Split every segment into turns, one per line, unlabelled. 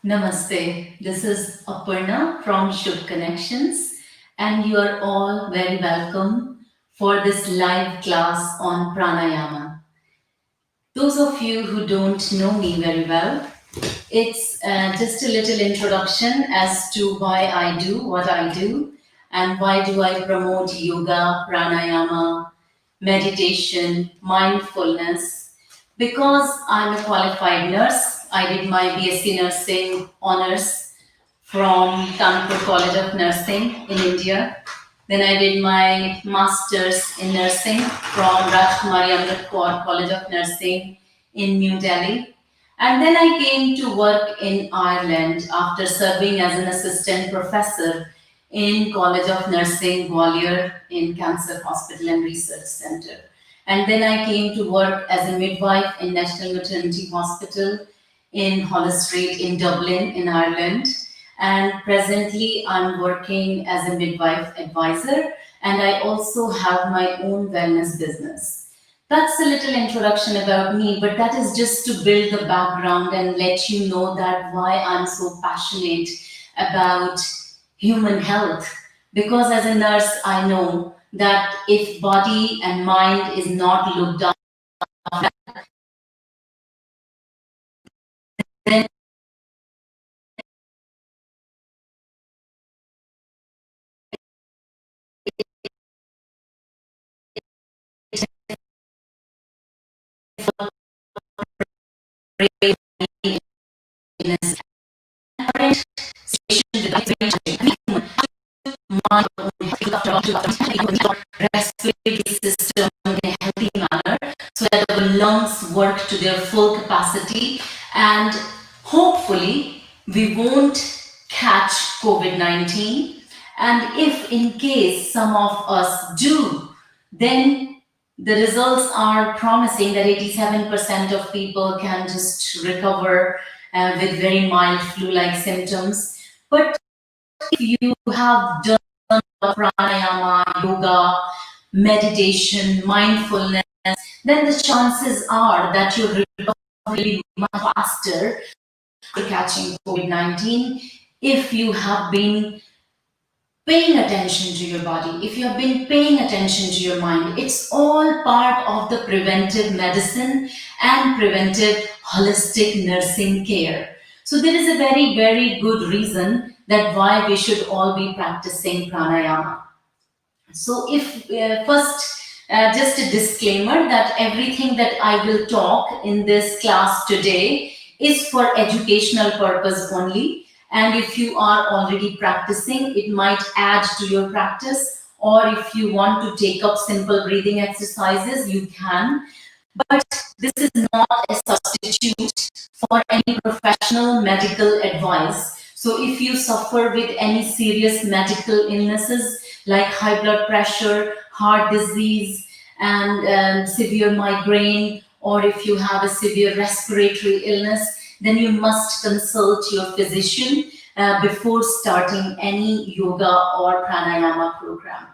Namaste. This is Aparna from Shubh Connections, and you are all very welcome for this live class on Pranayama. Those of you who don't know me very well, it's just a little introduction as to why I do what I do and why do I promote yoga, pranayama, meditation, mindfulness. Because I'm a qualified nurse, I did my BSc Nursing honors from Kanpur College of Nursing in India. Then I did my master's in nursing from Rajkumari Amrit Kaur College of Nursing in New Delhi. And then I came to work in Ireland after serving as an assistant professor in College of Nursing Gwalior in Cancer Hospital and Research Center. And then I came to work as a midwife in National Maternity Hospital in Holles Street in Dublin in Ireland. And presently I'm working as a midwife advisor, and I also have my own wellness business. That's a little introduction about me, but that is just to build the background and let you know that why I'm so passionate about human health. Because as a nurse, I know that if body and mind is not looked after, then illness. Mind, respiratory system in a healthy manner so that our lungs work to their full capacity, and hopefully we won't catch COVID-19. And if in case some of us do, then the results are promising that 87% of people can just recover with very mild flu-like symptoms. But if you have done pranayama, yoga, meditation, mindfulness, then the chances are that your recovery will be much faster for catching COVID-19 if you have been paying attention to your body, if you have been paying attention to your mind. It's all part of the preventive medicine and preventive holistic nursing care. So there is a very, very good reason that why we should all be practicing pranayama. So if first, just a disclaimer that everything that I will talk in this class today is for educational purpose only. And if you are already practicing, it might add to your practice. Or if you want to take up simple breathing exercises, you can. But this is not a substitute for any professional medical advice. So if you suffer with any serious medical illnesses like high blood pressure, heart disease, and severe migraine, or if you have a severe respiratory illness, then you must consult your physician before starting any yoga or pranayama program.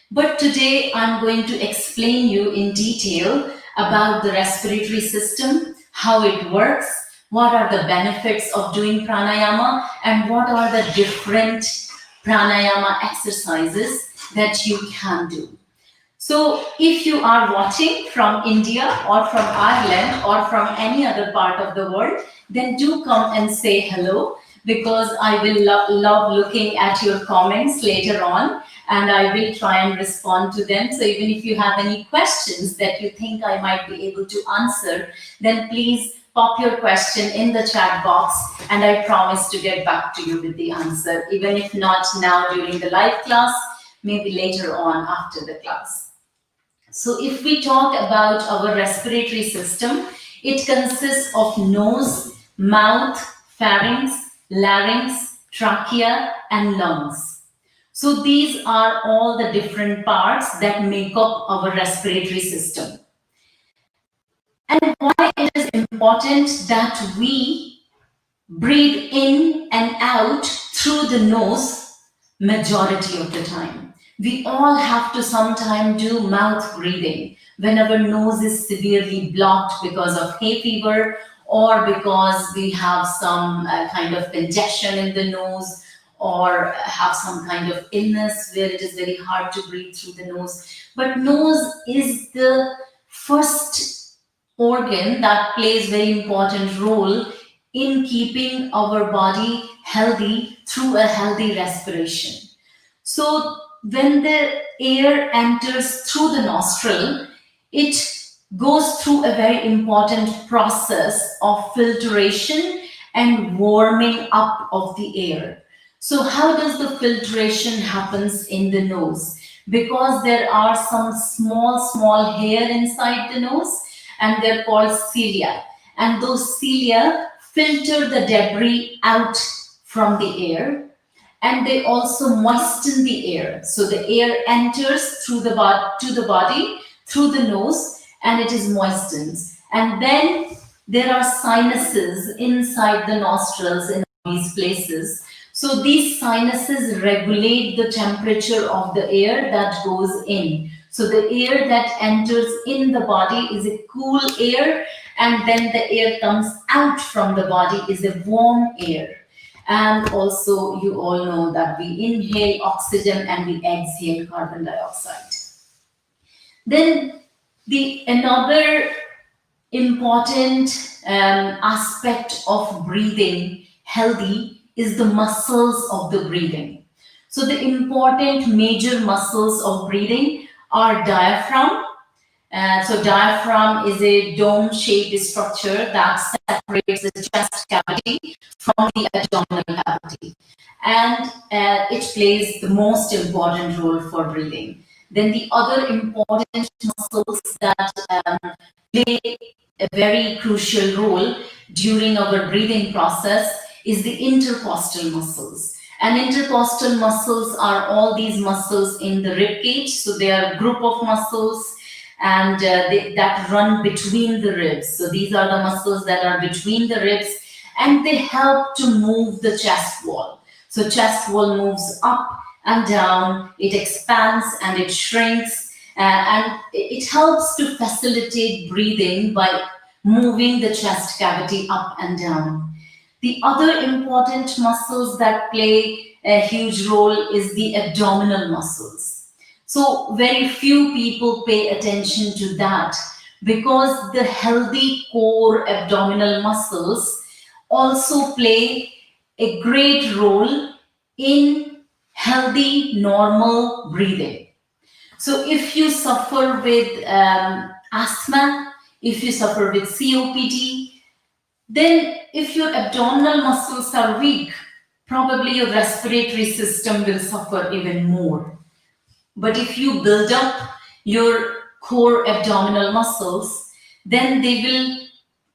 But today I'm going to explain you in detail about the respiratory system, how it works, what are the benefits of doing pranayama, and what are the different pranayama exercises that you can do. So if you are watching from India or from Ireland or from any other part of the world, then do come and say hello, because I will love looking at your comments later on, and I will try and respond to them. So even if you have any questions that you think I might be able to answer, then please pop your question in the chat box, and I promise to get back to you with the answer, even if not now during the live class, maybe later on after the class. So if we talk about our respiratory system, it consists of nose, mouth, pharynx, larynx, trachea, and lungs. So these are all the different parts that make up our respiratory system. And why it is important that we breathe in and out through the nose majority of the time. We all have to sometime do mouth breathing when our nose is severely blocked because of hay fever, or because we have some kind of congestion in the nose, or have some kind of illness where it is very hard to breathe through the nose. But nose is the first organ that plays very important role in keeping our body healthy through a healthy respiration. So when the air enters through the nostril, it goes through a very important process of filtration and warming up of the air. So how does the filtration happens in the nose? Because there are some small hair inside the nose, and they're called cilia. And those cilia filter the debris out from the air, and they also moisten the air. So the air enters through the to the body through the nose, and it is moistened. And then there are sinuses inside the nostrils in these places. So these sinuses regulate the temperature of the air that goes in. So the air that enters in the body is a cool air, and then the air comes out from the body is a warm air. And also, you all know that we inhale oxygen and we exhale carbon dioxide. Then the another important aspect of breathing healthy is the muscles of the breathing. So the important major muscles of breathing are diaphragm. So diaphragm is a dome-shaped structure that separates the chest cavity from the abdominal cavity, and it plays the most important role for breathing. Then the other important muscles that play a very crucial role during our breathing process is the intercostal muscles. And intercostal muscles are all these muscles in the rib cage. So they are a group of muscles, and that run between the ribs. So these are the muscles that are between the ribs, and they help to move the chest wall. So chest wall moves up and down, it expands and it shrinks, and it helps to facilitate breathing by moving the chest cavity up and down. The other important muscles that play a huge role is the abdominal muscles. So very few people pay attention to that, because the healthy core abdominal muscles also play a great role in healthy, normal breathing. So if you suffer with asthma, if you suffer with COPD, then if your abdominal muscles are weak, probably your respiratory system will suffer even more. But if you build up your core abdominal muscles, then they will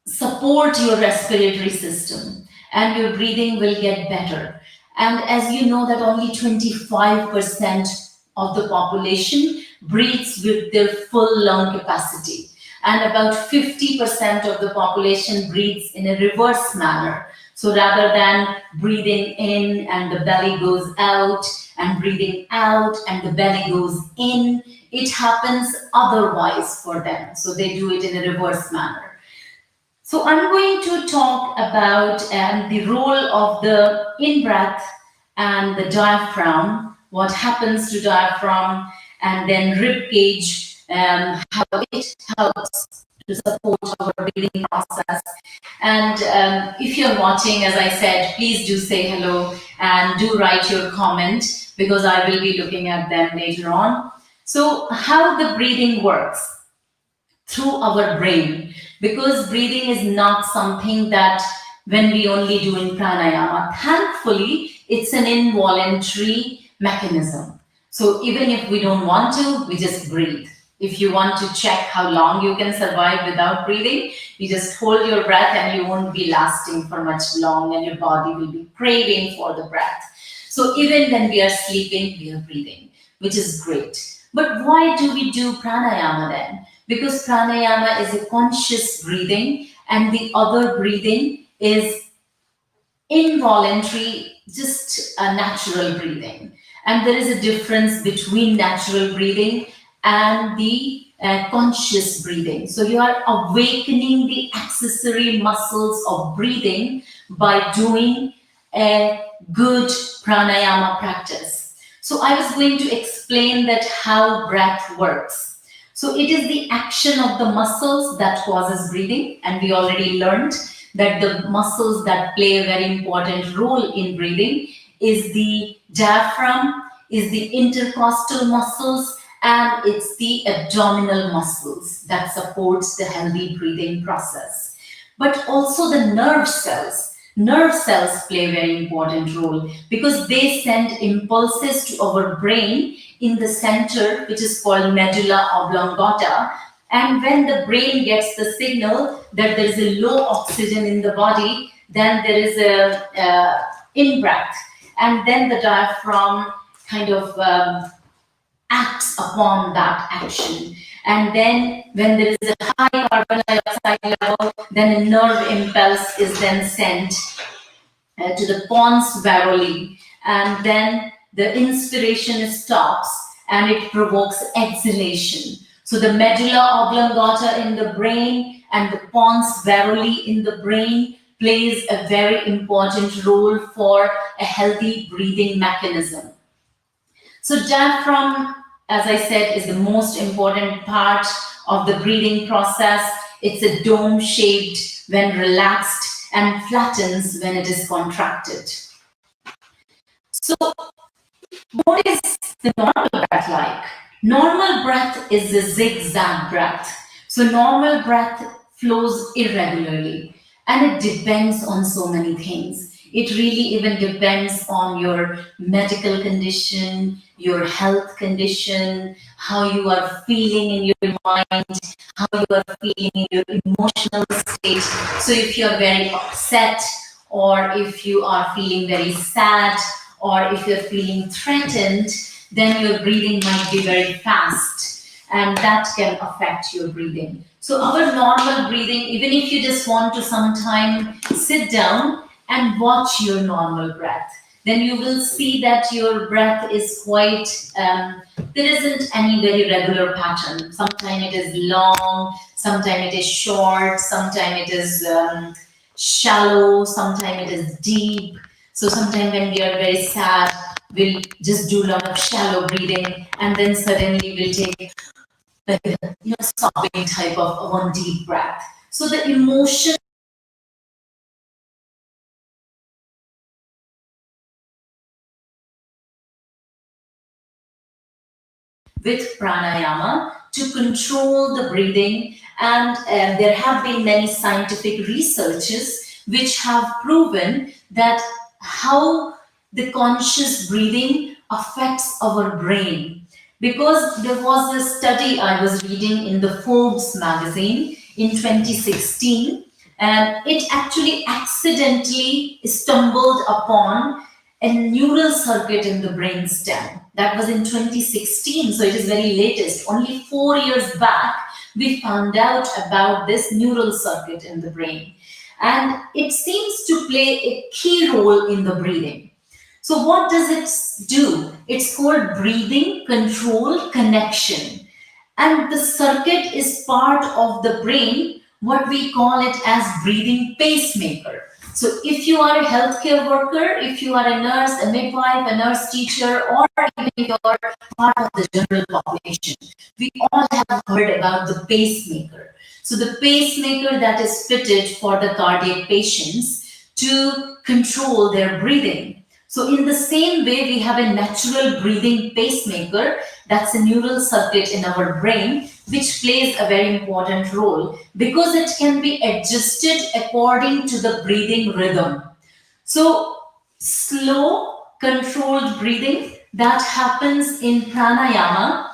support your respiratory system and your breathing will get better. And as you know that only 25% of the population breathes with their full lung capacity, and about 50% of the population breathes in a reverse manner. So rather than breathing in and the belly goes out, and breathing out and the belly goes in, it happens otherwise for them. So they do it in a reverse manner. So I'm going to talk about the role of the in-breath and the diaphragm, what happens to diaphragm, and then rib cage, how it helps to support our breathing process. And if you're watching, as I said, please do say hello and do write your comment, because I will be looking at them later on. So how the breathing works? Through our brain, because breathing is not something that when we only do in pranayama. Thankfully, it's an involuntary mechanism. So even if we don't want to, we just breathe. If you want to check how long you can survive without breathing, you just hold your breath and you won't be lasting for much long, and your body will be craving for the breath. So even when we are sleeping, we are breathing, which is great. But why do we do pranayama then? Because pranayama is a conscious breathing, and the other breathing is involuntary, just a natural breathing. And there is a difference between natural breathing and the conscious breathing. So you are awakening the accessory muscles of breathing by doing a good pranayama practice. So I was going to explain that how breath works. So it is the action of the muscles that causes breathing, and we already learned that the muscles that play a very important role in breathing is the diaphragm, is the intercostal muscles, and it's the abdominal muscles that supports the healthy breathing process. But also the nerve cells. Nerve cells play a very important role because they send impulses to our brain in the center, which is called medulla oblongata. And when the brain gets the signal that there is a low oxygen in the body, then there is a in-breath, and then the diaphragm kind of acts upon that action. And then when there is a high carbon dioxide level, then a nerve impulse is then sent to the pons varoli, and then the inspiration stops and it provokes exhalation. So the medulla oblongata in the brain and the pons varoli in the brain plays a very important role for a healthy breathing mechanism. So diaphragm, as I said, is the most important part of the breathing process. It's a dome shaped when relaxed and flattens when it is contracted. So what is the normal breath like? Normal breath is a zigzag breath. So normal breath flows irregularly, and it depends on so many things. It really even depends on your medical condition, your health condition, how you are feeling in your mind, how you are feeling in your emotional state. So if you are very upset, or if you are feeling very sad, or if you're feeling threatened, then your breathing might be very fast, and that can affect your breathing. So our normal breathing, even if you just want to sometime sit down and watch your normal breath, then you will see that your breath is quite, there isn't any very regular pattern. Sometimes it is long, sometimes it is short, sometimes it is shallow, sometimes it is deep. So sometimes when we are very sad, we'll just do a lot of shallow breathing, and then suddenly we'll take like a sobbing type of one deep breath. So the emotion with pranayama to control the breathing, and there have been many scientific researches which have proven that how the conscious breathing affects our brain. Because there was a study I was reading in the Forbes magazine in 2016, and it actually accidentally stumbled upon a neural circuit in the brain stem. That was in 2016, so it is very latest. Only 4 years back, we found out about this neural circuit in the brain. And it seems to play a key role in the breathing. So what does it do? It's called breathing control connection. And the circuit is part of the brain, what we call it as breathing pacemaker. So if you are a healthcare worker, if you are a nurse, a midwife, a nurse teacher, or even if you are part of the general population, we all have heard about the pacemaker. So the pacemaker that is fitted for the cardiac patients to control their breathing. So in the same way, we have a natural breathing pacemaker, that's a neural circuit in our brain, which plays a very important role because it can be adjusted according to the breathing rhythm. So slow, controlled breathing that happens in pranayama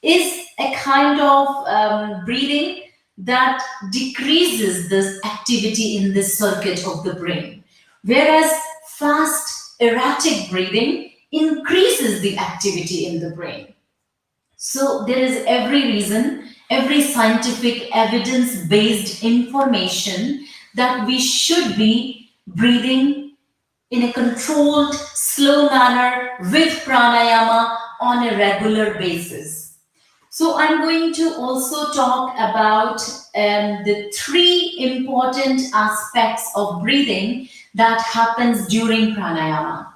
is a kind of breathing that decreases this activity in this circuit of the brain. Whereas fast, erratic breathing increases the activity in the brain. So there is every reason, every scientific evidence-based information that we should be breathing in a controlled, slow manner with pranayama on a regular basis. So I'm going to also talk about the three important aspects of breathing that happens during pranayama.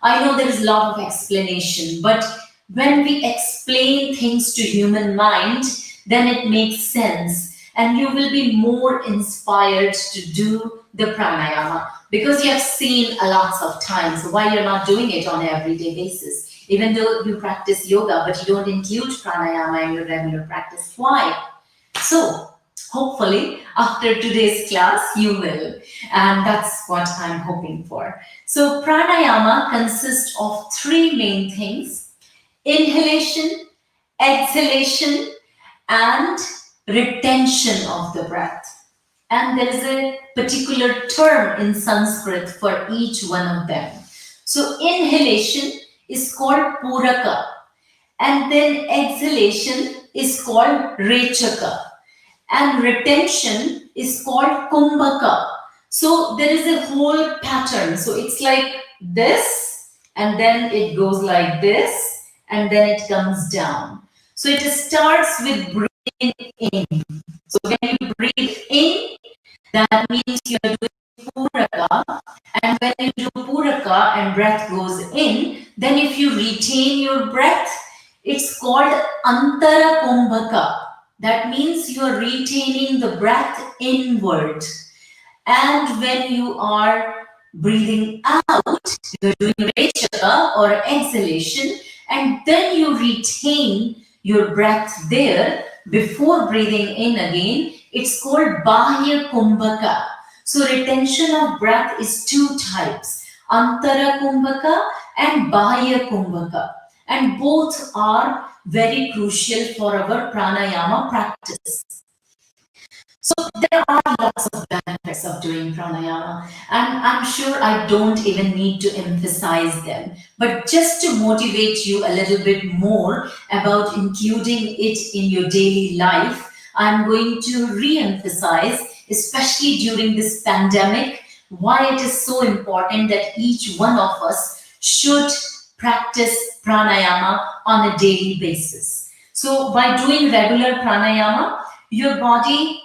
I know there is a lot of explanation, but when we explain things to human mind, then it makes sense and you will be more inspired to do the pranayama because you have seen a lots of times why you're not doing it on an everyday basis. Even though you practice yoga, but you don't include pranayama in your regular practice. Why? So, hopefully, after today's class, you will. And that's what I'm hoping for. So, pranayama consists of three main things: inhalation, exhalation, and retention of the breath. And there is a particular term in Sanskrit for each one of them. So, inhalation is called puraka, and then exhalation is called rechaka, and retention is called kumbhaka. So there is a whole pattern. So it's like this, and then it goes like this, and then it comes down. So it starts with breathing in. So when you breathe in, that means you're doing puraka, and when you do puraka and breath goes in, then if you retain your breath, it's called antara kumbhaka. That means you are retaining the breath inward. And when you are breathing out, you're doing rechaka or exhalation, and then you retain your breath there before breathing in again. It's called bahya kumbhaka. So retention of breath is two types: antara kumbhaka and bahya kumbhaka, and both are very crucial for our pranayama practice. So there are lots of benefits of doing pranayama, and I'm sure I don't even need to emphasize them. But just to motivate you a little bit more about including it in your daily life, I'm going to re-emphasize, especially during this pandemic, why it is so important that each one of us should practice pranayama on a daily basis. So by doing regular pranayama, your body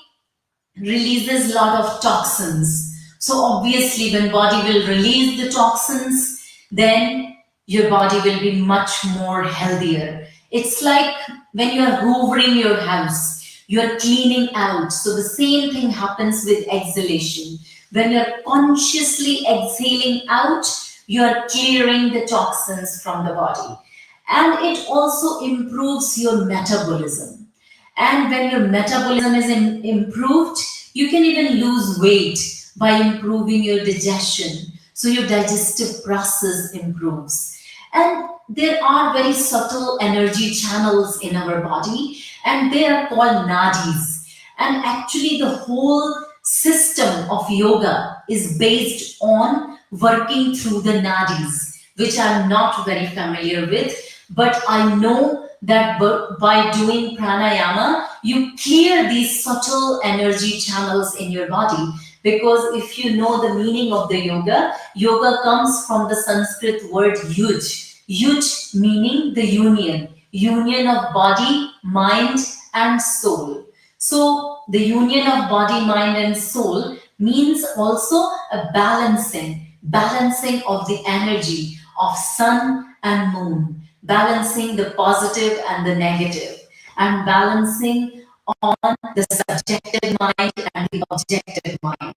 releases a lot of toxins. So obviously when body will release the toxins, then your body will be much more healthier. It's like when you are hoovering your house, you are cleaning out. So the same thing happens with exhalation. When you are consciously exhaling out, you are clearing the toxins from the body. And it also improves your metabolism. And when your metabolism is improved, you can even lose weight by improving your digestion. So your digestive process improves. And there are very subtle energy channels in our body, and they are called nadis. And actually, the whole system of yoga is based on working through the nadis, which I'm not very familiar with, but I know that by doing pranayama, you clear these subtle energy channels in your body. Because if you know the meaning of the yoga, yoga comes from the Sanskrit word yuj. Yuj meaning the union of body, mind, and soul. So the union of body, mind, and soul means also a balancing of the energy of sun and moon, balancing the positive and the negative, and balancing on the subjective mind and the objective mind,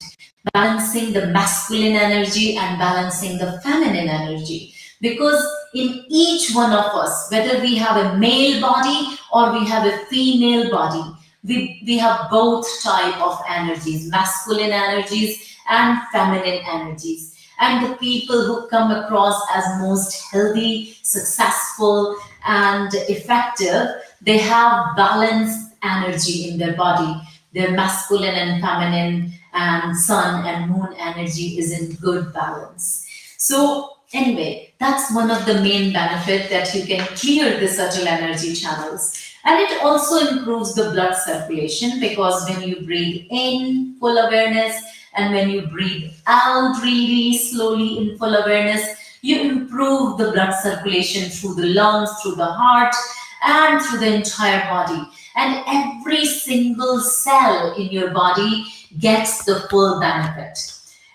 balancing the masculine energy and balancing the feminine energy. Because in each one of us, whether we have a male body or we have a female body, we have both type of energies, masculine energies and feminine energies. And the people who come across as most healthy, successful, and effective, they have balanced energy in their body. Their masculine and feminine and sun and moon energy is in good balance. So anyway, that's one of the main benefit, that you can clear the subtle energy channels. And it also improves the blood circulation, because when you breathe in full awareness and when you breathe out really slowly in full awareness, you improve the blood circulation through the lungs, through the heart, and through the entire body. And every single cell in your body gets the full benefit.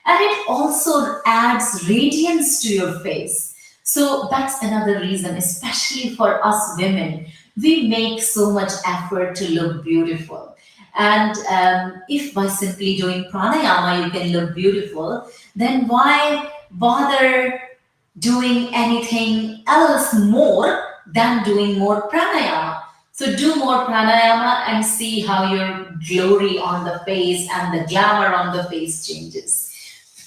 And it also adds radiance to your face. So that's another reason, especially for us women, we make so much effort to look beautiful. And if by simply doing pranayama you can look beautiful, then why bother doing anything else more than doing more pranayama? So do more pranayama and see how your glory on the face and the glamour on the face changes.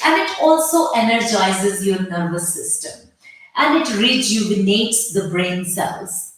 And it also energizes your nervous system, and it rejuvenates the brain cells,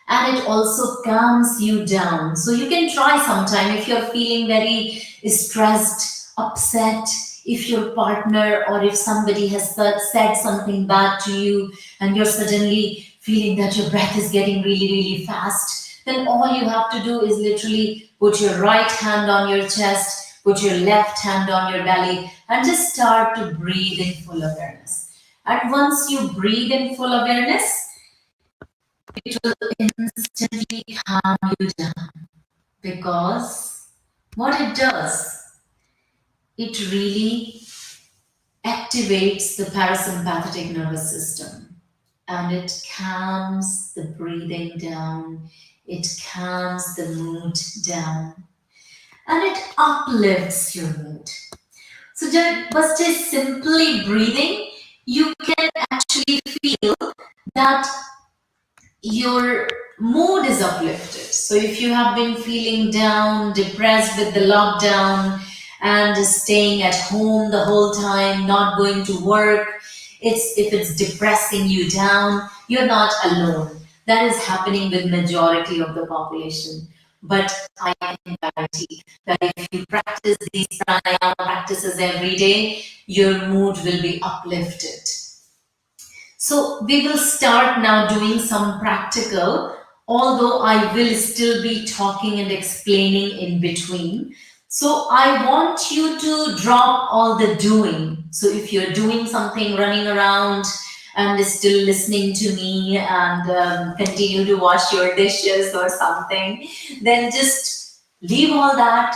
and it also calms you down. So you can try sometime if you're feeling very stressed, upset, if your partner or if somebody has said something bad to you and you're suddenly feeling that your breath is getting really, really fast, then all you have to do is literally put your right hand on your chest, put your left hand on your belly, and just start to breathe in full awareness. And once you breathe in full awareness, it will instantly calm you down, because what it does, it really activates the parasympathetic nervous system, and it calms the breathing down, it calms the mood down, and it uplifts your mood. So just simply breathing, you can actually feel that your mood is uplifted. So if you have been feeling down, depressed with the lockdown and staying at home the whole time, not going to work, if it's depressing you down, you're not alone. That is happening with majority of the population. But I can guarantee that if you practice these pranayama practices every day, your mood will be uplifted. So we will start now doing some practical, although I will still be talking and explaining in between. So I want you to drop all the doing. So if you're doing something, running around and still listening to me and continue to wash your dishes or something, then just leave all that,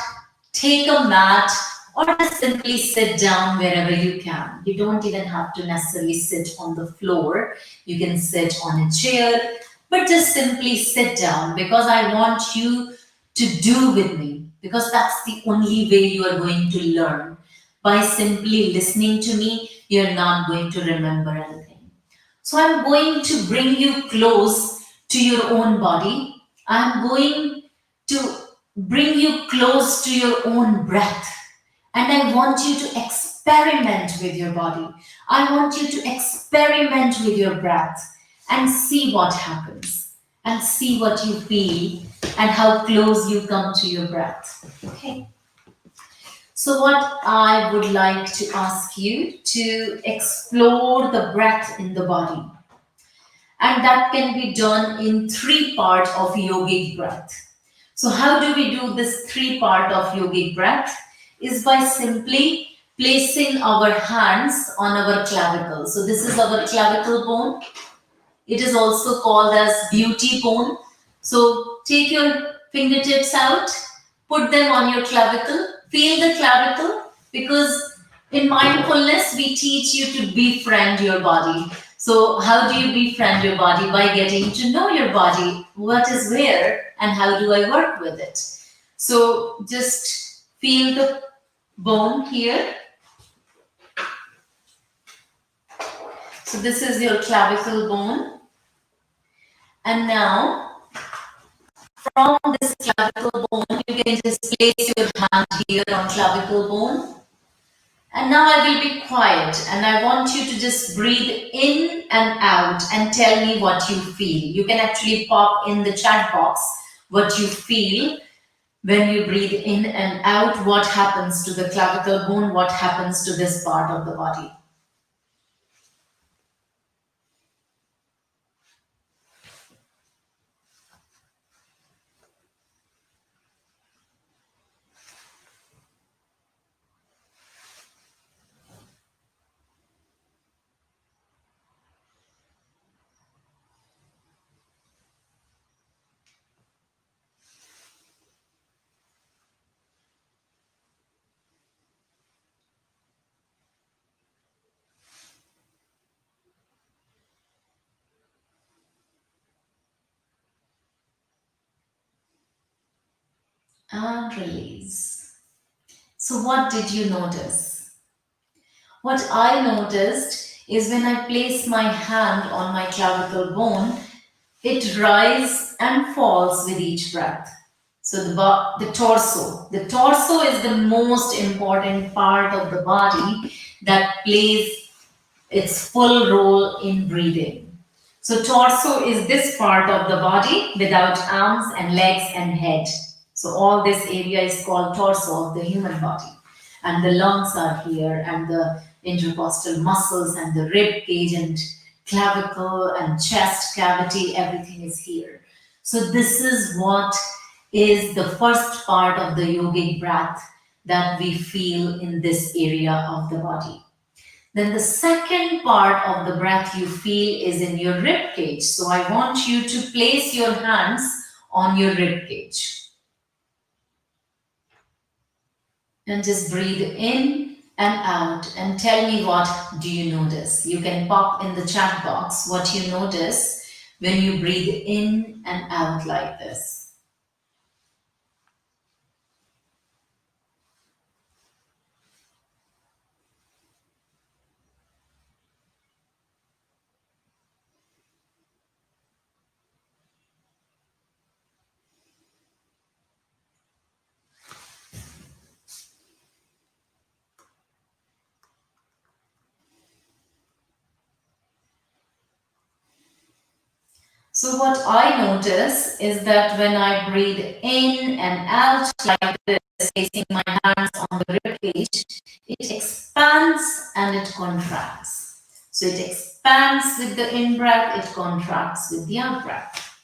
take a mat, or just simply sit down wherever you can. You don't even have to necessarily sit on the floor. You can sit on a chair, but just simply sit down, because I want you to do with me, because that's the only way you are going to learn. By simply listening to me, you're not going to remember anything. So I'm going to bring you close to your own body. I'm going to bring you close to your own breath. And I want you to experiment with your body. I want you to experiment with your breath and see what happens, and see what you feel and how close you come to your breath. Okay. So, what I would like to ask you to explore the breath in the body, and that can be done in three parts of yogic breath. So how do we do this three part of yogic breath? Is by simply placing our hands on our clavicle. So this is our clavicle bone. It is also called as beauty bone. So take your fingertips out, put them on your clavicle, feel the clavicle, because in mindfulness we teach you to befriend your body. So how do you befriend your body? By getting to know your body, what is where and how do I work with it. So just feel the bone here. So this is your clavicle bone. And now from this clavicle bone, you can just place your hand here on clavicle bone. And now I will be quiet and I want you to just breathe in and out and tell me what you feel. You can actually pop in the chat box what you feel when you breathe in and out, what happens to the clavicle bone, what happens to this part of the body. and release. So, what did you notice? What I noticed is when I place my hand on my clavicle bone, it rises and falls with each breath. So the torso. The torso is the most important part of the body that plays its full role in breathing. So torso is this part of the body without arms and legs and head. So all this area is called torso of the human body. And the lungs are here and the intercostal muscles and the rib cage and clavicle and chest cavity, everything is here. So this is what is the first part of the yogic breath that we feel in this area of the body. Then the second part of the breath you feel is in your rib cage. So I want you to place your hands on your rib cage and just breathe in and out and tell me what do you notice. You can pop in the chat box what you notice when you breathe in and out like this. So what I notice is that when I breathe in and out like this, placing my hands on the rib cage, it expands and it contracts. So it expands with the in-breath, it contracts with the out-breath.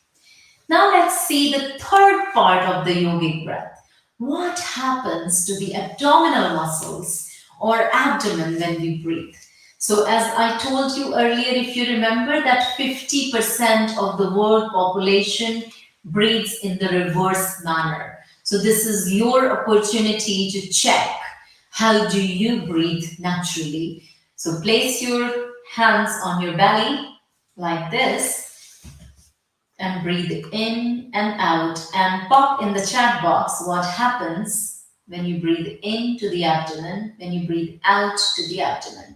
Now let's see the third part of the yogic breath. What happens to the abdominal muscles or abdomen when we breathe? So as I told you earlier, if you remember that 50% of the world population breathes in the reverse manner. So this is your opportunity to check how do you breathe naturally. So place your hands on your belly like this and breathe in and out and pop in the chat box what happens when you breathe into the abdomen, when you breathe out to the abdomen.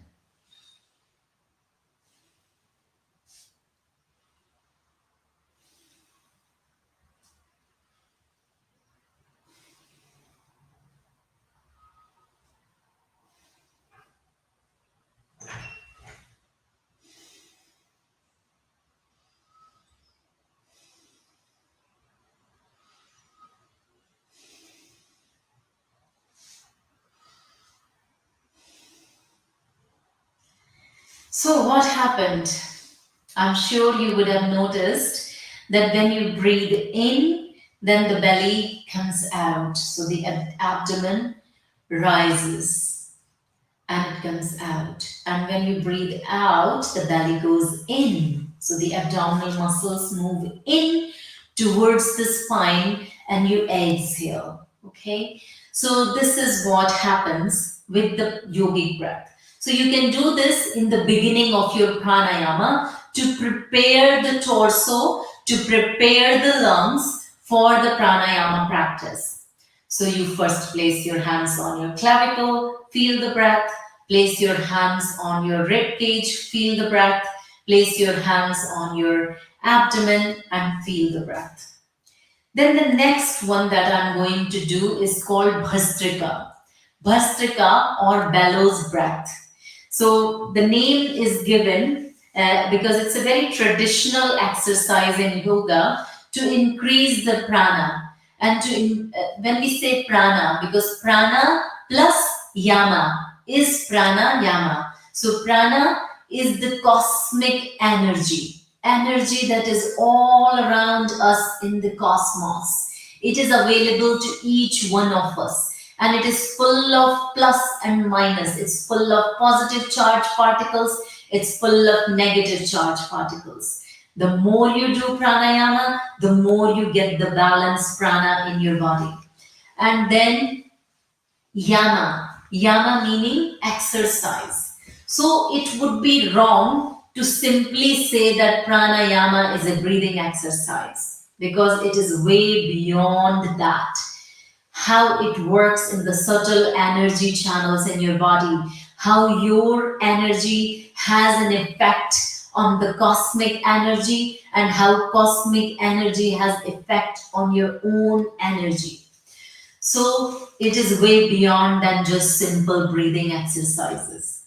So what happened? I'm sure you would have noticed that when you breathe in, then the belly comes out. So the abdomen rises and it comes out. And when you breathe out, the belly goes in. So the abdominal muscles move in towards the spine and you exhale. Okay. So this is what happens with the yogic breath. So you can do this in the beginning of your pranayama to prepare the torso, to prepare the lungs for the pranayama practice. So you first place your hands on your clavicle, feel the breath, place your hands on your rib cage, feel the breath, place your hands on your abdomen and feel the breath. Then the next one that I'm going to do is called Bhastrika. Bhastrika or bellows breath. So the name is given because it's a very traditional exercise in yoga to increase the prana. And when we say prana, because prana plus yama is pranayama. So prana is the cosmic energy that is all around us in the cosmos. It is available to each one of us and it is full of plus and minus. It's full of positive charge particles. It's full of negative charge particles. The more you do pranayama, the more you get the balanced prana in your body. And then yama meaning exercise. So it would be wrong to simply say that pranayama is a breathing exercise because it is way beyond that. how it works in the subtle energy channels in your body, how your energy has an effect on the cosmic energy, and how cosmic energy has effect on your own energy. So it is way beyond than just simple breathing exercises.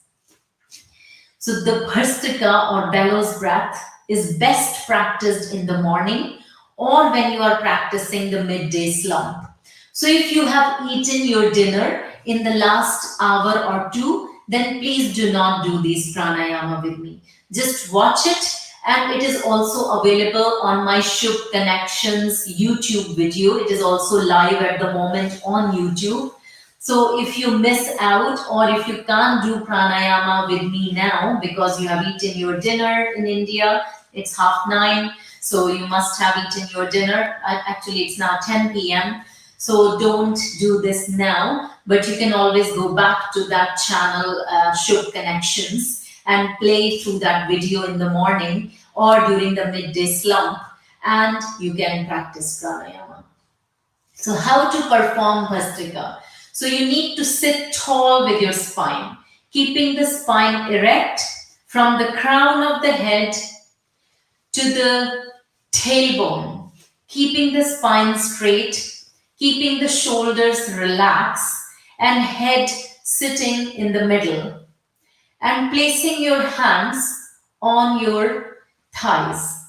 So the Bhastrika or bellows breath is best practiced in the morning or when you are practicing the midday slump. So if you have eaten your dinner in the last hour or two, then please do not do these pranayama with me. Just watch it, and it is also available on my Shubh Connections YouTube video. It is also live at the moment on YouTube. So if you miss out or if you can't do pranayama with me now because you have eaten your dinner in India, it's 9:30. So you must have eaten your dinner. Actually, it's now 10 p.m. So don't do this now, but you can always go back to that channel, Shubh Connections, and play through that video in the morning or during the midday slump, and you can practice pranayama. So how to perform Bhastrika? So you need to sit tall with your spine, keeping the spine erect from the crown of the head to the tailbone, keeping the spine straight, keeping the shoulders relaxed, and head sitting in the middle, and placing your hands on your thighs.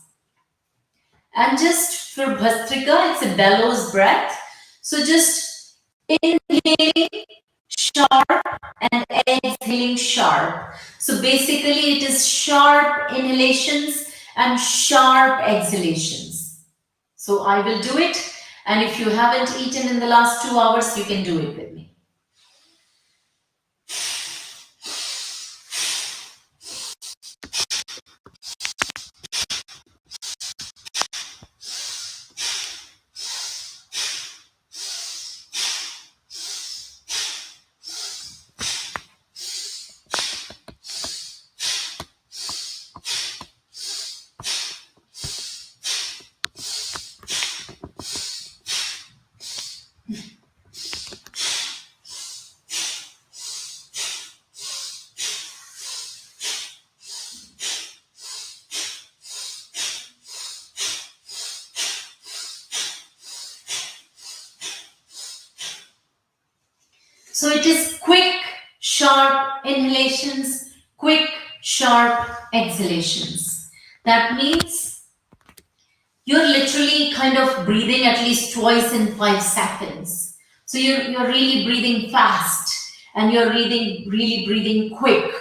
And just for Bhastrika, it's a bellows breath. So just inhaling sharp and exhaling sharp. So basically, it is sharp inhalations and sharp exhalations. So I will do it. And if you haven't eaten in the last 2 hours, you can do it with me. So it is quick, sharp inhalations, quick, sharp exhalations. That means you're literally kind of breathing at least twice in 5 seconds. So you're really breathing fast, and you're really breathing quick,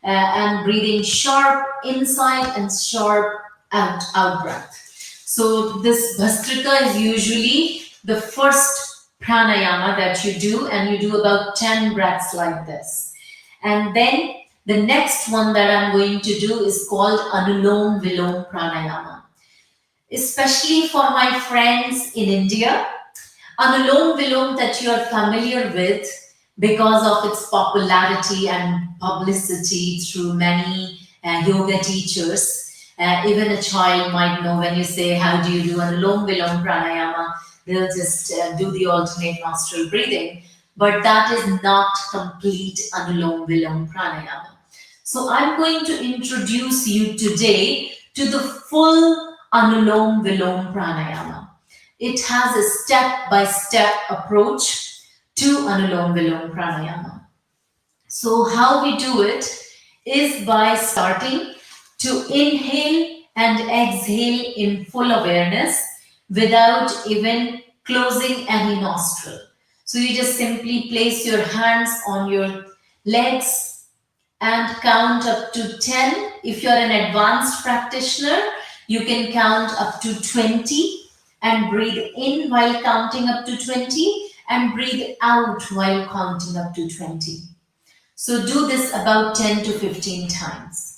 and breathing sharp inside and sharp out breath. So this Bhastrika is usually the first pranayama that you do, and you do about 10 breaths like this. And then the next one that I'm going to do is called Anuloma Viloma Pranayama. Especially for my friends in India, Anulom Vilom that you are familiar with because of its popularity and publicity through many yoga teachers. Even a child might know when you say, how do you do Anulom Vilom Pranayama? They'll just do the alternate nostril breathing. But that is not complete Anulom Vilom Pranayama. So I'm going to introduce you today to the full Anulom Vilom Pranayama. It has a step-by-step approach to Anulom Vilom Pranayama. So how we do it is by starting to inhale and exhale in full awareness without even closing any nostril. So you just simply place your hands on your legs and count up to 10. If you're an advanced practitioner, you can count up to 20 and breathe in while counting up to 20 and breathe out while counting up to 20. So do this about 10 to 15 times.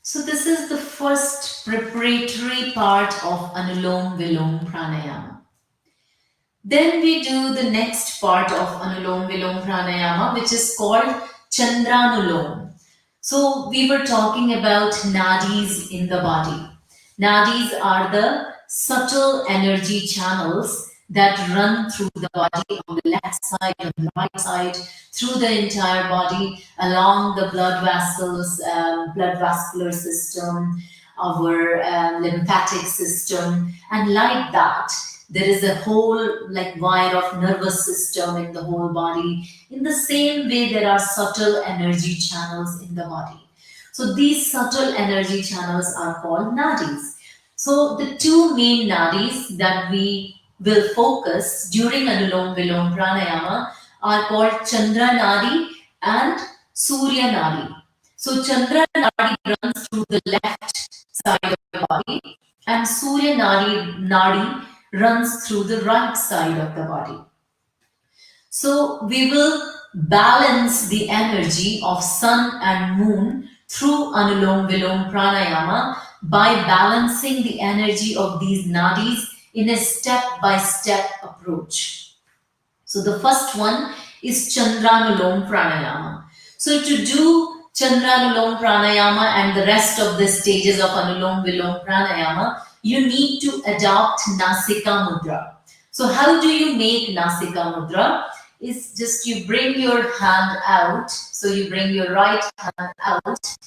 So this is the first preparatory part of Anulom Vilom Pranayama. Then we do the next part of Anulom Vilom Pranayama, which is called Chandranulom. So we were talking about nadis in the body. Nadis are the subtle energy channels that run through the body on the left side and the right side, through the entire body, along the blood vessels, blood vascular system, our lymphatic system, and like that, there is a whole like wire of nervous system in the whole body. In the same way, there are subtle energy channels in the body. So these subtle energy channels are called nadis. So the two main nadis that we will focus during Anulom Vilom Pranayama are called Chandra Nadi and Surya Nadi. So Chandra Nadi runs through the left side of the body and Surya Nadi runs through the right side of the body. So we will balance the energy of sun and moon through Anulom Vilom Pranayama by balancing the energy of these nadis in a step-by-step approach. So the first one is Chandranulom Pranayama. So to do Chandranulom Pranayama and the rest of the stages of Anulom Vilom Pranayama, you need to adopt Nasika Mudra. So how do you make Nasika Mudra? Is just you bring your hand out. So you bring your right hand out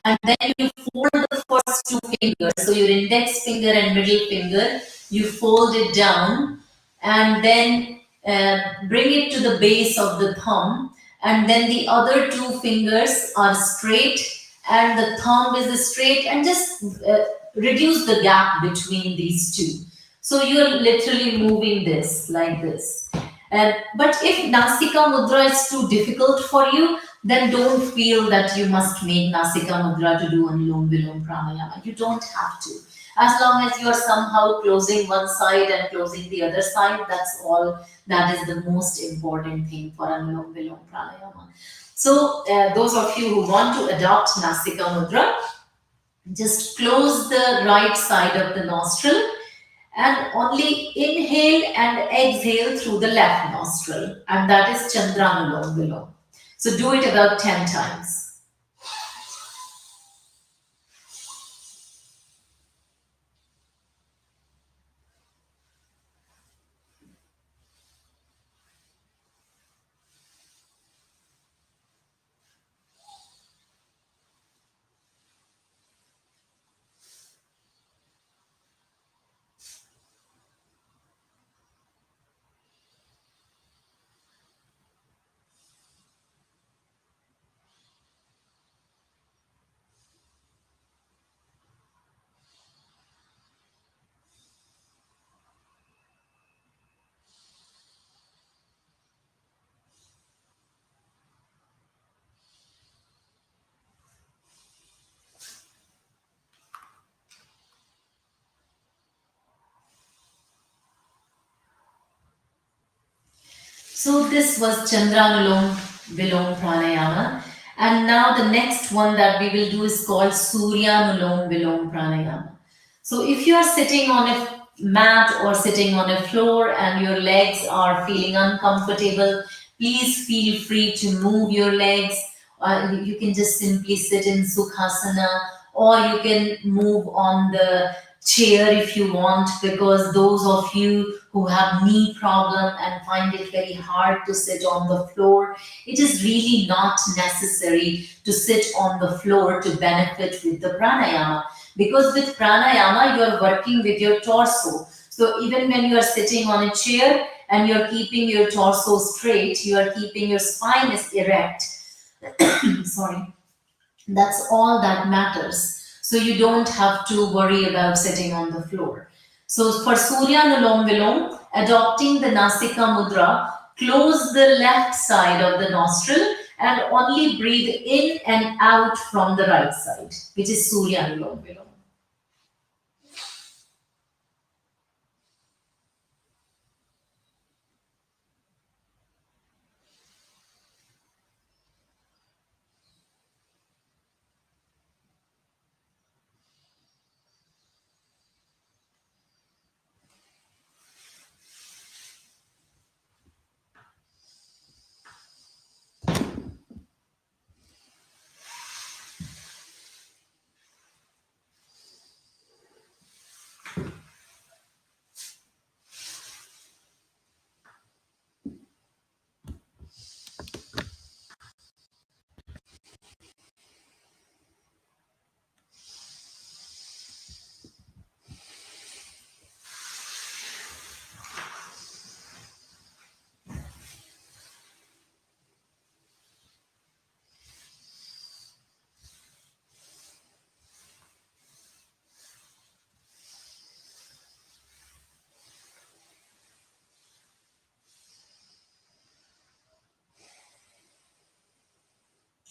and then you fold the first two fingers. So your index finger and middle finger, you fold it down and then bring it to the base of the thumb, and then the other two fingers are straight and the thumb is straight, and just reduce the gap between these two. So you're literally moving this like this. But if Nasika Mudra is too difficult for you, then don't feel that you must make Nasika Mudra to do Anulom Vilom Pranayama. You don't have to. As long as you are somehow closing one side and closing the other side, that's all. That is the most important thing for Anulom Vilom Pranayama. So, those of you who want to adopt Nasika Mudra, just close the right side of the nostril and only inhale and exhale through the left nostril, and that is Chandranulom Vilom. So do it about 10 times. So this was Chandranulom Vilom Pranayama. And now the next one that we will do is called Suryanulom Vilom Pranayama. So if you are sitting on a mat or sitting on a floor and your legs are feeling uncomfortable, please feel free to move your legs. You can just simply sit in Sukhasana, or you can move on the chair if you want, because those of you who have knee problem and find it very hard to sit on the floor, it is really not necessary to sit on the floor to benefit with the pranayama, because with pranayama you are working with your torso. So even when you are sitting on a chair and you are keeping your torso straight, you are keeping your spine is erect. Sorry, that's all that matters. So you don't have to worry about sitting on the floor. So for Surya Nulom Vilom, adopting the Nasika Mudra, close the left side of the nostril and only breathe in and out from the right side, which is Surya Nulom Vilom.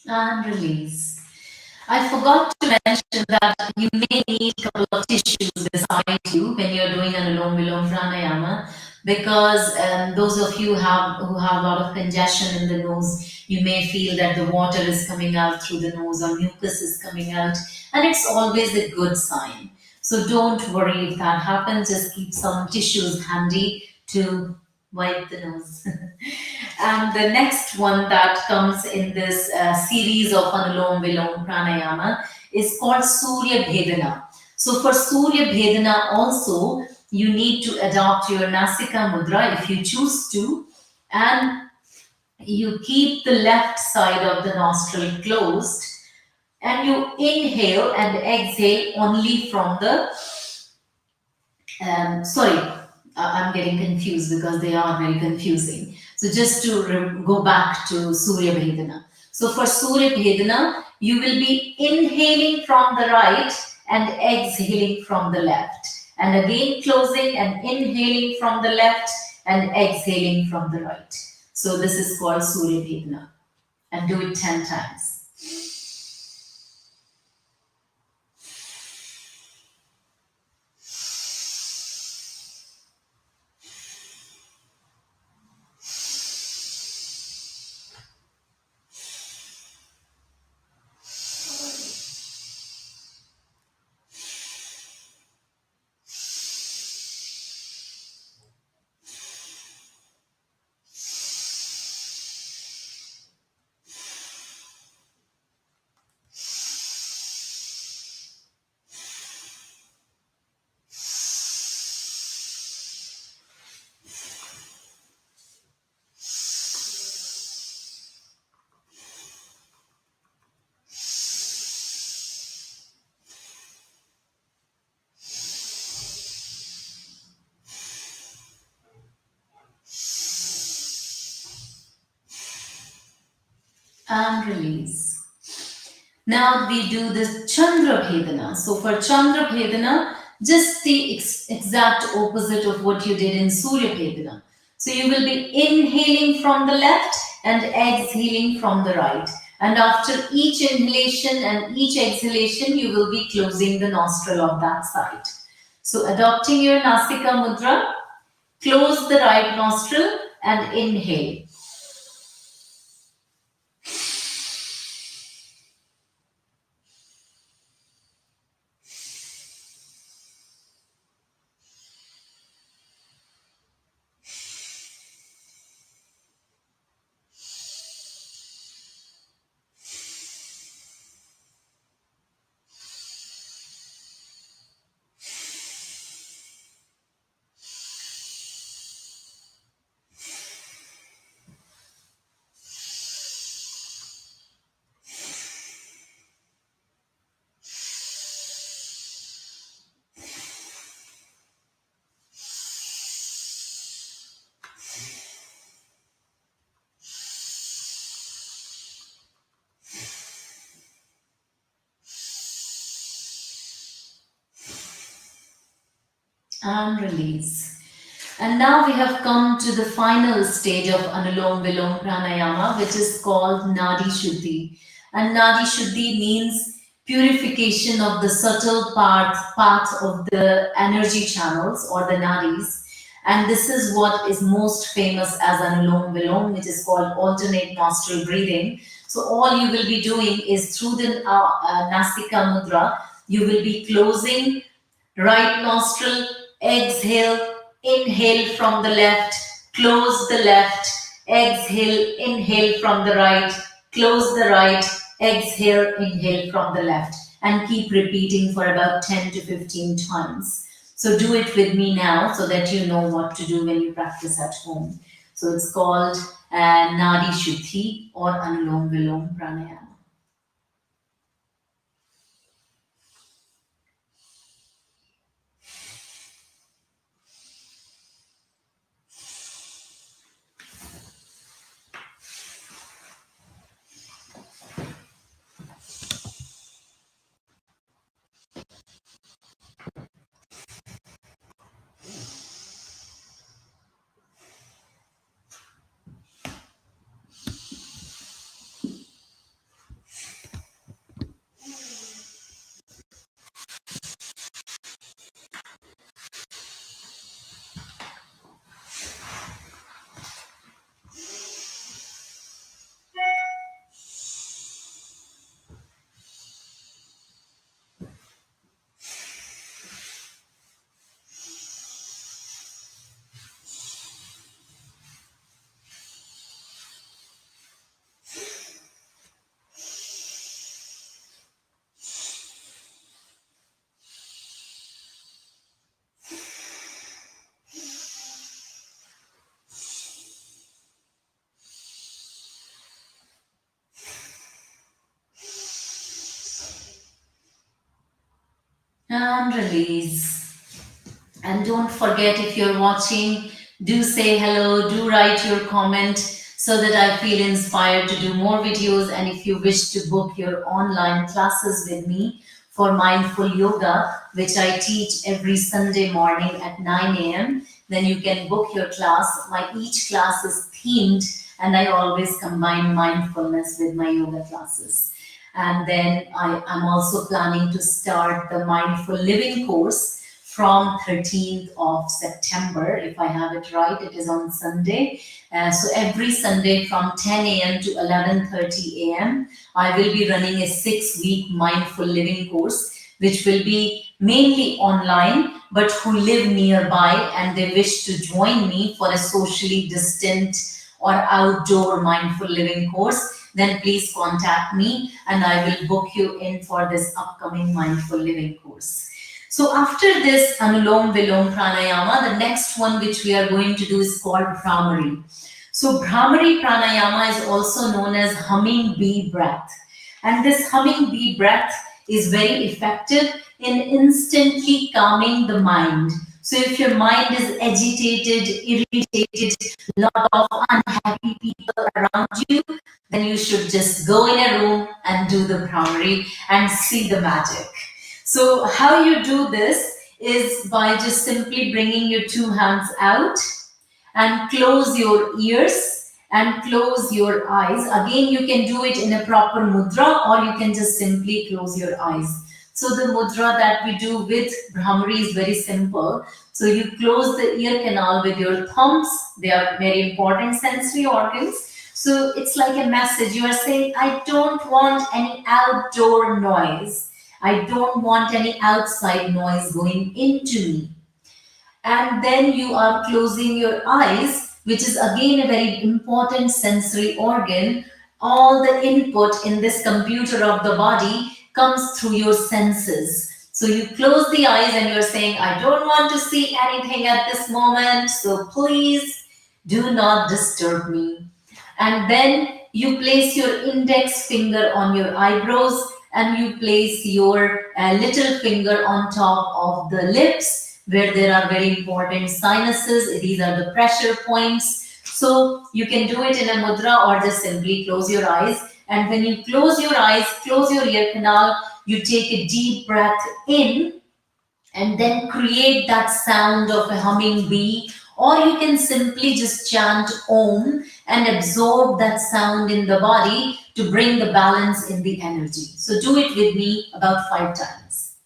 And release. I forgot to mention that you may need a couple of tissues beside you when you're doing an Anulom Vilom Pranayama, because those of you who have a lot of congestion in the nose, you may feel that the water is coming out through the nose or mucus is coming out, and it's always a good sign. So don't worry if that happens, just keep some tissues handy to wipe the nose. And the next one that comes in this series of Anulom Vilom Pranayama is called Surya Bhedana. So for Surya Bhedana also, you need to adopt your Nasika Mudra if you choose to, and you keep the left side of the nostril closed, and you inhale and exhale only from the sorry, I'm getting confused because they are very confusing. So just to go back to Surya Bhedana. So for Surya Bhedana, you will be inhaling from the right and exhaling from the left. And again closing and inhaling from the left and exhaling from the right. So this is called Surya Bhedana. And do it 10 times. And release. Now we do this Chandra Bhedana. So for Chandra Bhedana, just the exact opposite of what you did in Surya Bhedana. So you will be inhaling from the left and exhaling from the right. And after each inhalation and each exhalation, you will be closing the nostril of that side. So adopting your Nasika Mudra, close the right nostril and inhale. And release. And now we have come to the final stage of Anulom Vilom Pranayama, which is called Nadi Shuddhi. And Nadi Shuddhi means purification of the subtle part of the energy channels or the nadis. And this is what is most famous as Anulom Vilom, which is called alternate nostril breathing. So all you will be doing is through the Nasika Mudra, you will be closing right nostril, exhale, inhale from the left, close the left, exhale, inhale from the right, close the right, exhale, inhale from the left, and keep repeating for about 10 to 15 times. So do it with me now so that you know what to do when you practice at home. So it's called Nadi Shuddhi or Anulom Vilom Pranayama. And release. And don't forget, if you're watching, do say hello, do write your comment so that I feel inspired to do more videos. And if you wish to book your online classes with me for mindful yoga, which I teach every Sunday morning at 9 a.m., then you can book your class. Each class is themed, and I always combine mindfulness with my yoga classes. And then I'm also planning to start the mindful living course from 13th of September. If I have it right, it is on Sunday. So every Sunday from 10 a.m. to 11:30 a.m., I will be running a 6-week mindful living course, which will be mainly online, but who live nearby and they wish to join me for a socially distant or outdoor mindful living course, then please contact me and I will book you in for this upcoming mindful living course. So after this Anulom Vilom Pranayama, the next one which we are going to do is called Brahmari. So Brahmari Pranayama is also known as humming bee breath. And this humming bee breath is very effective in instantly calming the mind. So if your mind is agitated, irritated, lot of unhappy people around you, then you should just go in a room and do the Brahmari and see the magic. So how you do this is by just simply bringing your two hands out and close your ears and close your eyes. Again, you can do it in a proper mudra or you can just simply close your eyes. So the mudra that we do with Brahmari is very simple. So you close the ear canal with your thumbs. They are very important sensory organs. So it's like a message. You are saying, I don't want any outdoor noise. I don't want any outside noise going into me. And then you are closing your eyes, which is again a very important sensory organ. All the input in this computer of the body comes through your senses. So you close the eyes and you're saying, I don't want to see anything at this moment, so please do not disturb me. And then you place your index finger on your eyebrows and you place your little finger on top of the lips where there are very important sinuses. These are the pressure points. So you can do it in a mudra or just simply close your eyes. And when you close your eyes, close your ear canal, you take a deep breath in and then create that sound of a humming bee, or you can simply just chant Om and absorb that sound in the body to bring the balance in the energy. So do it with me about 5 times.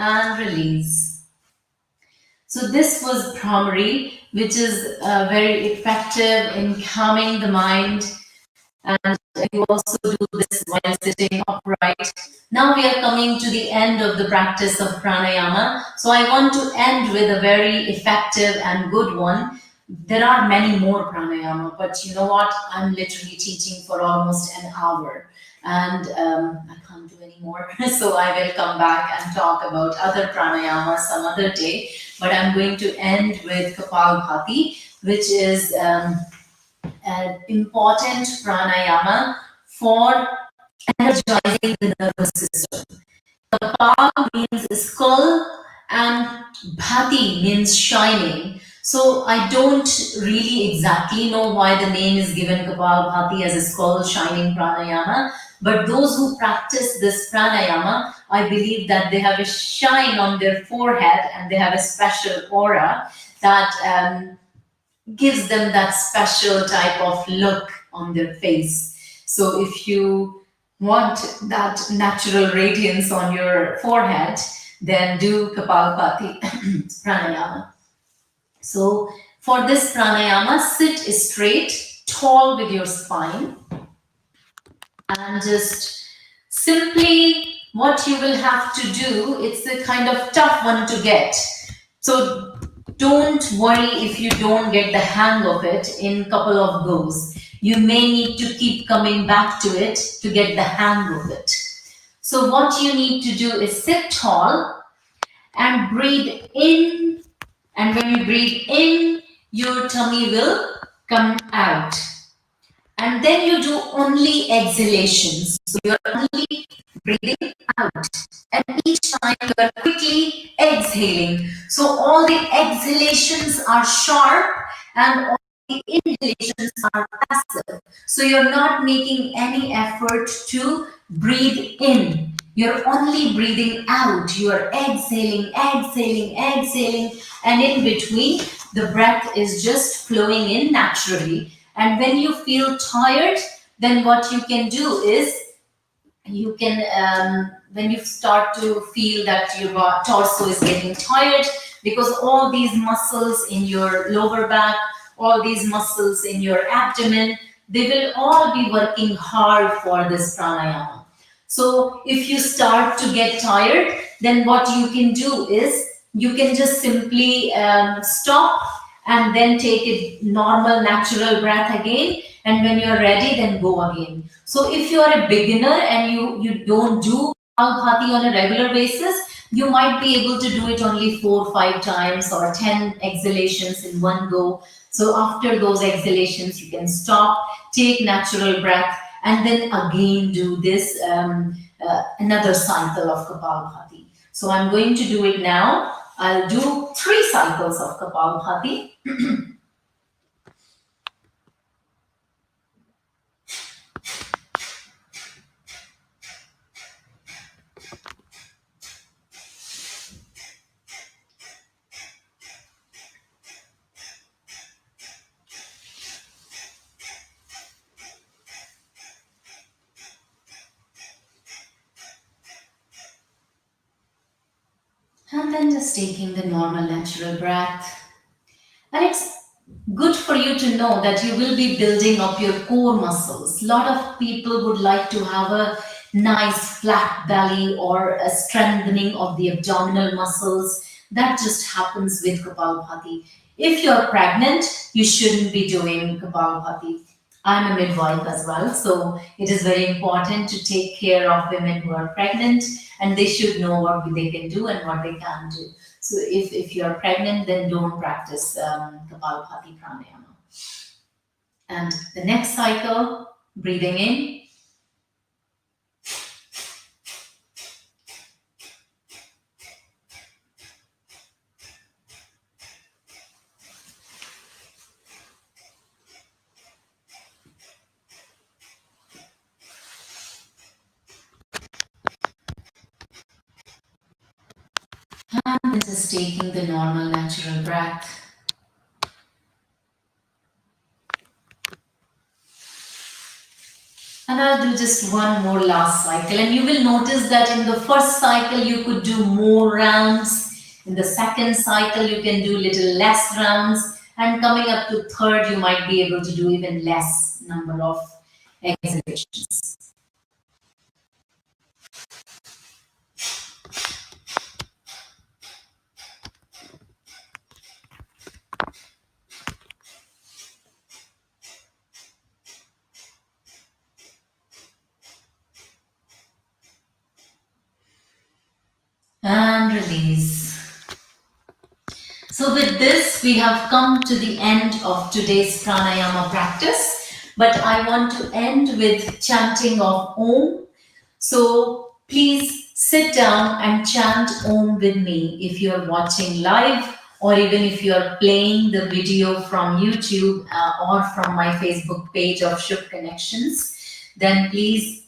And release. So this was Brahmari, which is very effective in calming the mind. And you also do this while sitting upright. Now we are coming to the end of the practice of pranayama. So I want to end with a very effective and good one. There are many more pranayama, but you know what? I'm literally teaching for almost an hour and I can't do any more. So I will come back and talk about other pranayama some other day. But I'm going to end with kapal bhati, which is an important pranayama for energizing the nervous system. Kapal means skull and bhati means shining. So I don't really exactly know why the name is given Kapal Bhati as a skull shining pranayama, but those who practice this pranayama, I believe that they have a shine on their forehead and they have a special aura that gives them that special type of look on their face. So if you want that natural radiance on your forehead, then do Kapalbhati pranayama. So for this pranayama, sit straight, tall with your spine, and just simply what you will have to do, it's a kind of tough one to get. So don't worry if you don't get the hang of it in a couple of goes. You may need to keep coming back to it to get the hang of it. So what you need to do is sit tall and breathe in. And when you breathe in, your tummy will come out. And then you do only exhalations. So you're only breathing out. And each time you are quickly exhaling. So all the exhalations are sharp and all the inhalations are passive. So you're not making any effort to breathe in. You're only breathing out. You are exhaling, exhaling, exhaling. And in between, the breath is just flowing in naturally. And when you feel tired, then what you can do is you can, when you start to feel that your torso is getting tired, because all these muscles in your lower back, all these muscles in your abdomen, they will all be working hard for this pranayama. So if you start to get tired, then what you can do is you can just simply stop and then take a normal natural breath again, and when you're ready, then go again. So if you are a beginner and you don't do Bhati on a regular basis, you might be able to do it only 4 or 5 times or 10 exhalations in one go. So after those exhalations, you can stop, take natural breath, and then again do this another cycle of Kapalbhati. So I'm going to do it now. I'll do 3 cycles of Kapalbhati. And then just taking the normal natural breath. And it's good for you to know that you will be building up your core muscles. A lot of people would like to have a nice flat belly or a strengthening of the abdominal muscles. That just happens with Kapalbhati. If you're pregnant, you shouldn't be doing Kapalbhati. I'm a midwife as well, so it is very important to take care of women who are pregnant, and they should know what they can do and what they can't do. So if you're pregnant, then don't practice Kapalbhati Pranayama. And the next cycle, breathing in. And just taking the normal natural breath. And I'll do just one more last cycle. And you will notice that in the first cycle, you could do more rounds. In the second cycle, you can do little less rounds. And coming up to third, you might be able to do even less number of exhalations. And release. So with this, we have come to the end of today's pranayama practice, but I want to end with chanting of Om. So please sit down and chant Om with me if you're watching live, or even if you are playing the video from YouTube or from my Facebook page of Shubh Connections, then please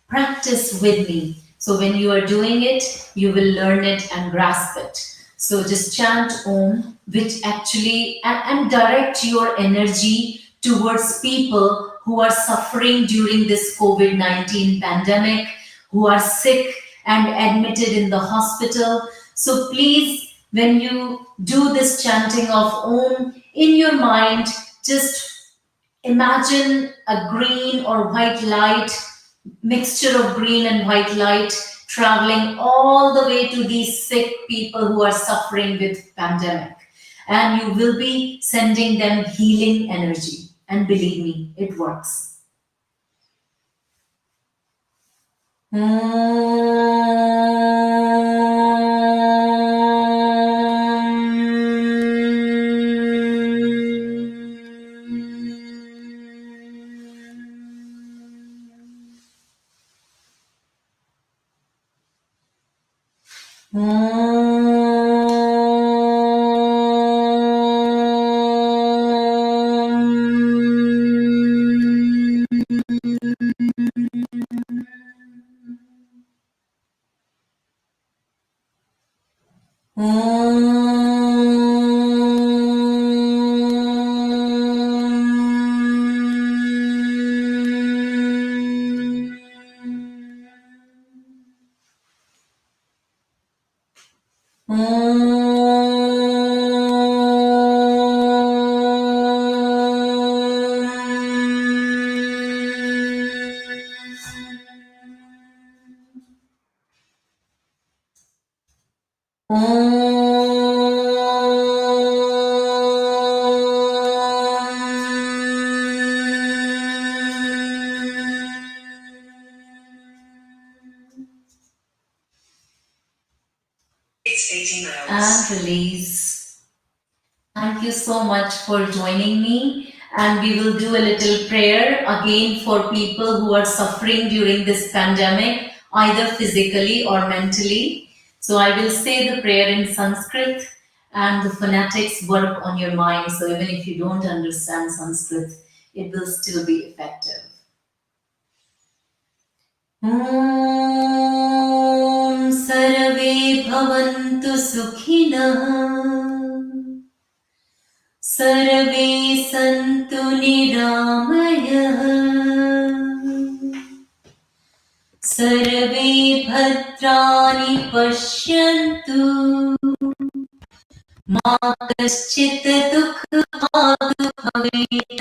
practice with me. So when you are doing it, you will learn it and grasp it. So just chant Om, which actually, and direct your energy towards people who are suffering during this COVID-19 pandemic, who are sick and admitted in the hospital. So please, when you do this chanting of Om in your mind, just imagine a green or white light, mixture of green and white light traveling all the way to these sick people who are suffering with pandemic. And you will be sending them healing energy. And believe me, it works. And release. Thank you so much for joining me. And we will do a little prayer again for people who are suffering during this pandemic, either physically or mentally. So I will say the prayer in Sanskrit, and the phonetics work on your mind. So even if you don't understand Sanskrit, it will still be effective. Om Sarve Bhavantu Sukhinah Sarve Santu Niramaya Sarve Bhadrani Pashyantu Ma Kaschit Dukha Bhavet.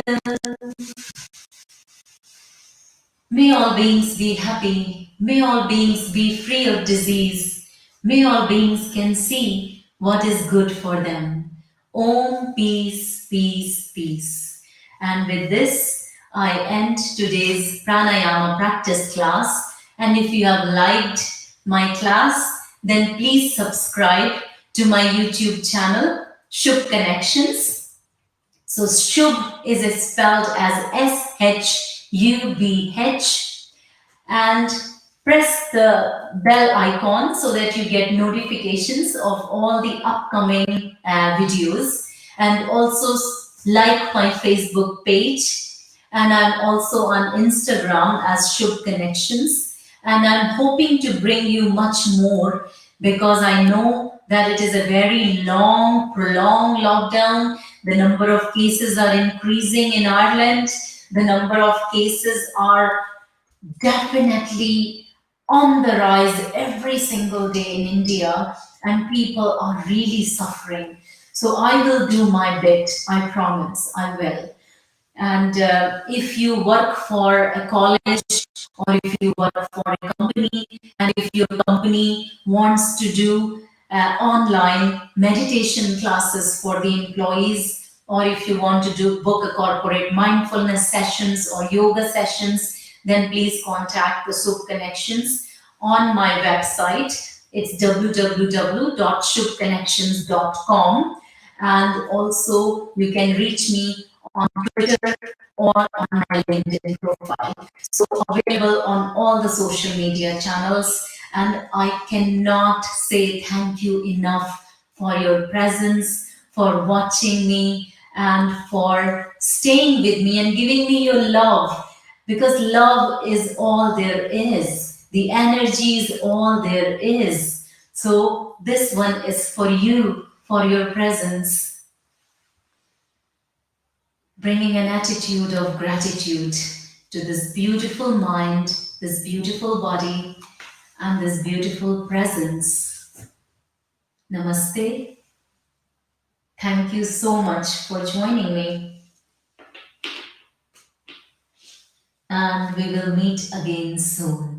May all beings be happy. May all beings be free of disease. May all beings can see what is good for them. Om, peace, peace, peace. And with this, I end today's Pranayama practice class. And if you have liked my class, then please subscribe to my YouTube channel, Shubh Connections. So Shubh is spelled as SHUBH, and press the bell icon so that you get notifications of all the upcoming videos, and also like my Facebook page, and I'm also on Instagram as Shubh Connections, and I'm hoping to bring you much more because I know that it is a very long, prolonged lockdown. The number of cases are increasing in Ireland. The number of cases are definitely on the rise every single day in India, and people are really suffering. So I will do my bit, I promise, I will. And if you work for a college or if you work for a company, and if your company wants to do online meditation classes for the employees, or if you want to book a corporate mindfulness sessions or yoga sessions, then please contact the Shubh Connections on my website. It's www.shubhconnections.com, and also you can reach me on Twitter or on my LinkedIn profile. So available on all the social media channels. And I cannot say thank you enough for your presence, for watching me, and for staying with me and giving me your love. Because love is all there is, the energy is all there is. So, this one is for you, for your presence, bringing an attitude of gratitude to this beautiful mind, this beautiful body, and this beautiful presence. Namaste. Thank you so much for joining me, and we will meet again soon.